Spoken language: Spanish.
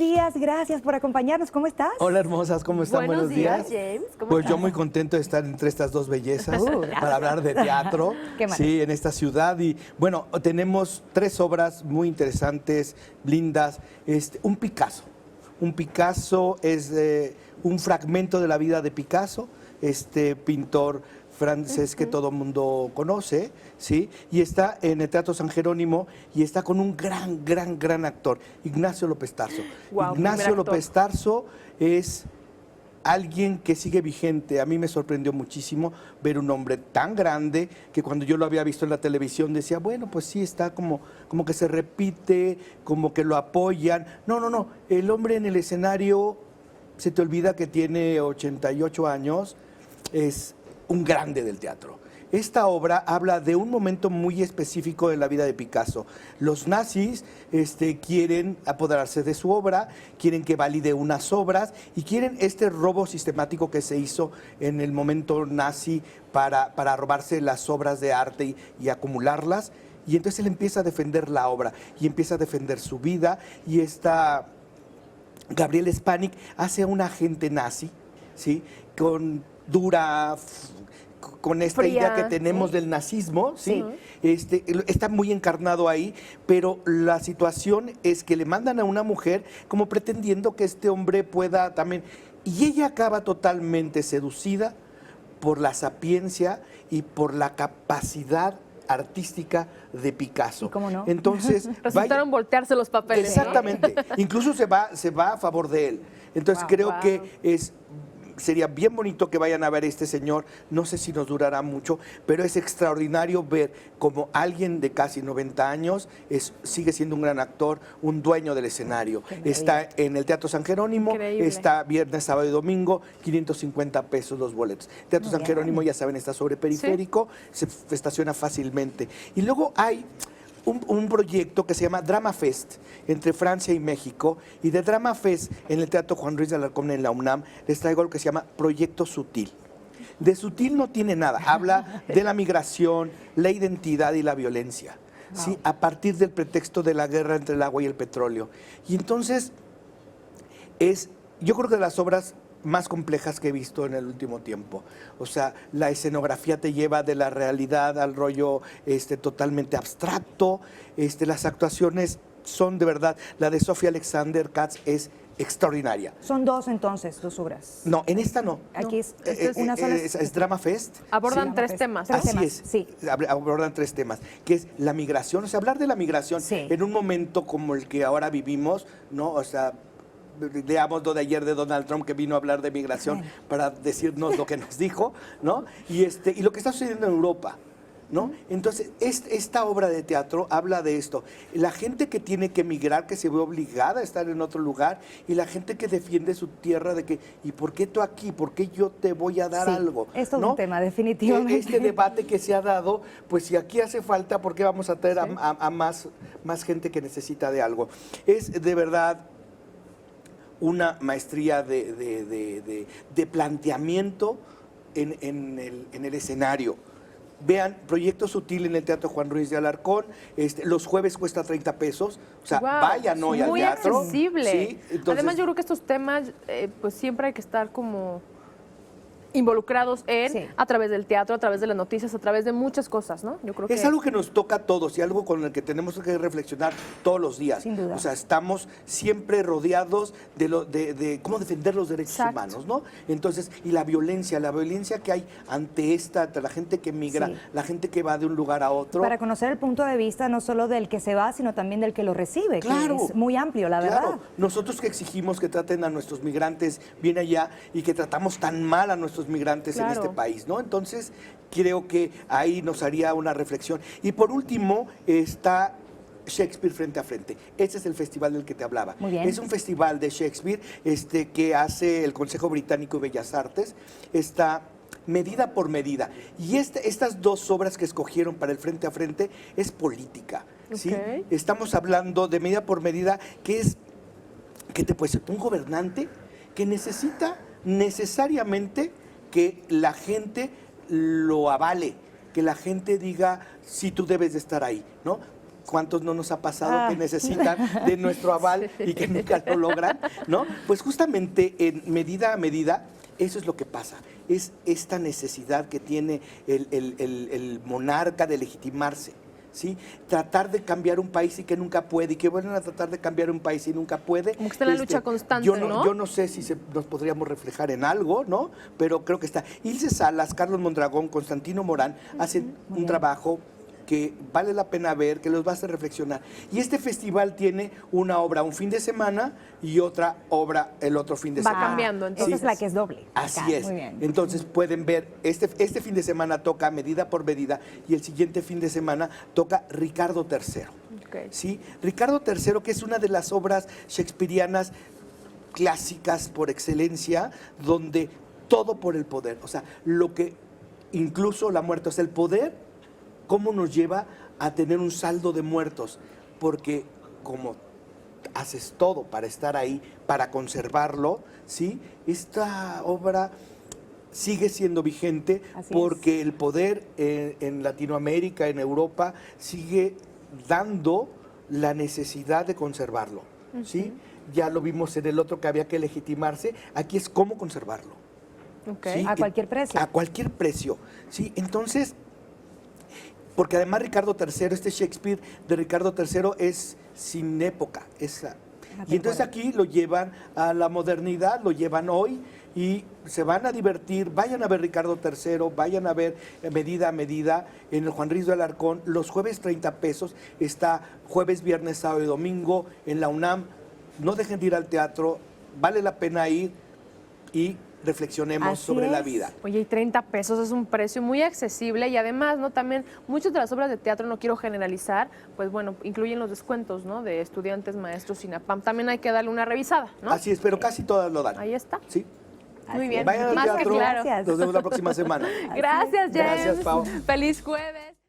días, gracias por acompañarnos. ¿Cómo estás? Hola, hermosas, ¿cómo están? Buenos días, James. ¿Cómo Pues estás? yo muy contento de estar entre estas dos bellezas Gracias. para hablar de teatro, Qué maravilla. sí, en esta ciudad. Y bueno, tenemos 3 obras muy interesantes, lindas. Un Picasso. Un Picasso es un fragmento de la vida de Picasso, este pintor francés que todo el mundo conoce, ¿sí? Y está en el Teatro San Jerónimo y está con un gran actor, Ignacio López Tarso. Guau, Ignacio primer actor. López Tarso es alguien que sigue vigente. A mí me sorprendió muchísimo ver un hombre tan grande que cuando yo lo había visto en la televisión decía, bueno, pues sí, está como que se repite, como que lo apoyan. No, el hombre en el escenario se te olvida que tiene 88 años, es un grande del teatro. Esta obra habla de un momento muy específico de la vida de Picasso. Los nazis quieren apoderarse de su obra, quieren que valide unas obras y quieren este robo sistemático que se hizo en el momento nazi para robarse las obras de arte y acumularlas. Y entonces él empieza a defender la obra y empieza a defender su vida. Y esta Gabriel Spanik hace a un agente nazi, ¿sí? Con esta Fría, idea que tenemos del nazismo, ¿sí? Está muy encarnado ahí, pero la situación es que le mandan a una mujer como pretendiendo que este hombre pueda también, y ella acaba totalmente seducida por la sapiencia y por la capacidad artística de Picasso. ¿Y cómo no? Entonces, Resultaron voltearse los papeles. exactamente. Incluso se va a favor de él. Entonces creo que sería bien bonito que vayan a ver a este señor. No sé si nos durará mucho, pero es extraordinario ver como alguien de casi 90 años sigue siendo un gran actor, un dueño del escenario. Está en el Teatro San Jerónimo, Increíble. está viernes, sábado y domingo, 550 pesos los boletos. Teatro Muy San bien. Jerónimo, ya saben, está sobre periférico, se estaciona fácilmente. Y luego hay un proyecto que se llama Drama Fest entre Francia y México, y de Drama Fest en el Teatro Juan Ruiz de Alarcón en la UNAM les traigo lo que se llama Proyecto Sutil. De sutil no tiene nada, habla de la migración, la identidad y la violencia, ¿sí? A partir del pretexto de la guerra entre el agua y el petróleo. Y entonces yo creo que de las obras más complejas que he visto en el último tiempo. O sea, la escenografía te lleva de la realidad al rollo totalmente abstracto. Las actuaciones son de verdad. La de Sofía Alexander Katz es extraordinaria. Son 2 entonces, 2 obras. No, en esta no. Aquí No. es una sola. Es Drama Fest. Abordan ¿sí? 3 temas. Tres Así temas, es. sí. Abordan 3 temas, que es la migración, o sea, hablar de la migración Sí. en un momento como el que ahora vivimos, ¿no? O sea, leamos lo de ayer de Donald Trump, que vino a hablar de migración para decirnos lo que nos dijo, ¿no? Y lo que está sucediendo en Europa, ¿no? Entonces, esta obra de teatro habla de esto. La gente que tiene que emigrar, que se ve obligada a estar en otro lugar, y la gente que defiende su tierra de que, ¿y por qué tú aquí? ¿Por qué yo te voy a dar Sí, algo? es todo ¿no? un tema, definitivamente. Este debate que se ha dado, pues si aquí hace falta, ¿por qué vamos a traer a más gente que necesita de algo? Es de verdad una maestría de planteamiento en el escenario. Vean, Proyecto Sutil en el Teatro Juan Ruiz de Alarcón, los jueves cuesta 30 pesos, o sea, Guau, vayan hoy al muy teatro. accesible. ¿sí? Entonces, Además, yo creo que estos temas, pues siempre hay que estar como involucrados a través del teatro, a través de las noticias, a través de muchas cosas, ¿no? Yo creo que es algo que nos toca a todos y algo con el que tenemos que reflexionar todos los días. Sin duda. O sea, estamos siempre rodeados de cómo defender los derechos humanos, ¿no? Entonces, y la violencia que hay ante la gente que migra, Sí. la gente que va de un lugar a otro. Para conocer el punto de vista no solo del que se va, sino también del que lo recibe, Claro. que es muy amplio, la verdad. Claro, nosotros que exigimos que traten a nuestros migrantes bien allá y que tratamos tan mal a nuestros migrantes en este país, ¿no? Entonces, creo que ahí nos haría una reflexión. Y por último, está Shakespeare Frente a Frente. Ese es el festival del que te hablaba. Muy bien. Es un festival de Shakespeare que hace el Consejo Británico de Bellas Artes. Está medida por medida. Y estas 2 obras que escogieron para el Frente a Frente es política, ¿sí? Ok. Estamos hablando de medida por medida, que te puede ser un gobernante que necesita necesariamente que la gente lo avale, que la gente diga, sí, tú debes de estar ahí, ¿no? ¿cuántos no nos ha pasado que necesitan de nuestro aval y que nunca lo logran? ¿No? Pues justamente en medida a medida, eso es lo que pasa. Es esta necesidad que tiene el monarca de legitimarse. ¿Sí? Tratar de cambiar un país y que nunca puede, y que vuelven a tratar de cambiar un país y nunca puede. Como que está en la lucha constante, ¿no? Yo no sé si nos podríamos reflejar en algo, ¿no? Pero creo que está. Ilse Salas, Carlos Mondragón, Constantino Morán hacen un trabajo que vale la pena ver, que los va a hacer reflexionar. Y este festival tiene una obra un fin de semana y otra obra el otro fin de semana. Va cambiando, entonces. Esa es la que es doble. Así Acá, es. muy bien. Entonces pueden ver, este fin de semana toca Medida por Medida y el siguiente fin de semana toca Ricardo III. Okay. ¿Sí? Ricardo III, que es una de las obras shakespearianas clásicas por excelencia, donde todo por el poder, o sea, lo que incluso la muerte, o sea, el poder, cómo nos lleva a tener un saldo de muertos, porque como haces todo para estar ahí, para conservarlo, ¿sí? Esta obra sigue siendo vigente porque el poder en Latinoamérica, en Europa, sigue dando la necesidad de conservarlo, ¿sí? Ya lo vimos en el otro que había que legitimarse, aquí es cómo conservarlo. Okay. ¿Sí? A cualquier precio. A cualquier precio, ¿sí? Entonces, porque además Ricardo III, este Shakespeare de Ricardo III es sin época. Y entonces aquí lo llevan a la modernidad, lo llevan hoy y se van a divertir. Vayan a ver Ricardo III, vayan a ver Medida a Medida en el Juan Ruiz de Alarcón. Los jueves 30 pesos, está jueves, viernes, sábado y domingo en la UNAM. No dejen de ir al teatro, vale la pena ir y reflexionemos sobre la vida. Oye, y 30 pesos es un precio muy accesible y además, ¿no? También muchas de las obras de teatro, no quiero generalizar, pues bueno, incluyen los descuentos, ¿no? De estudiantes, maestros, INAPAM. También hay que darle una revisada, ¿no? Así es, pero casi todas lo dan. Ahí está. Sí. Muy bien. Vayan al Más que teatro. claro. Nos vemos la próxima semana. Gracias, James. Gracias, Pau. Feliz jueves.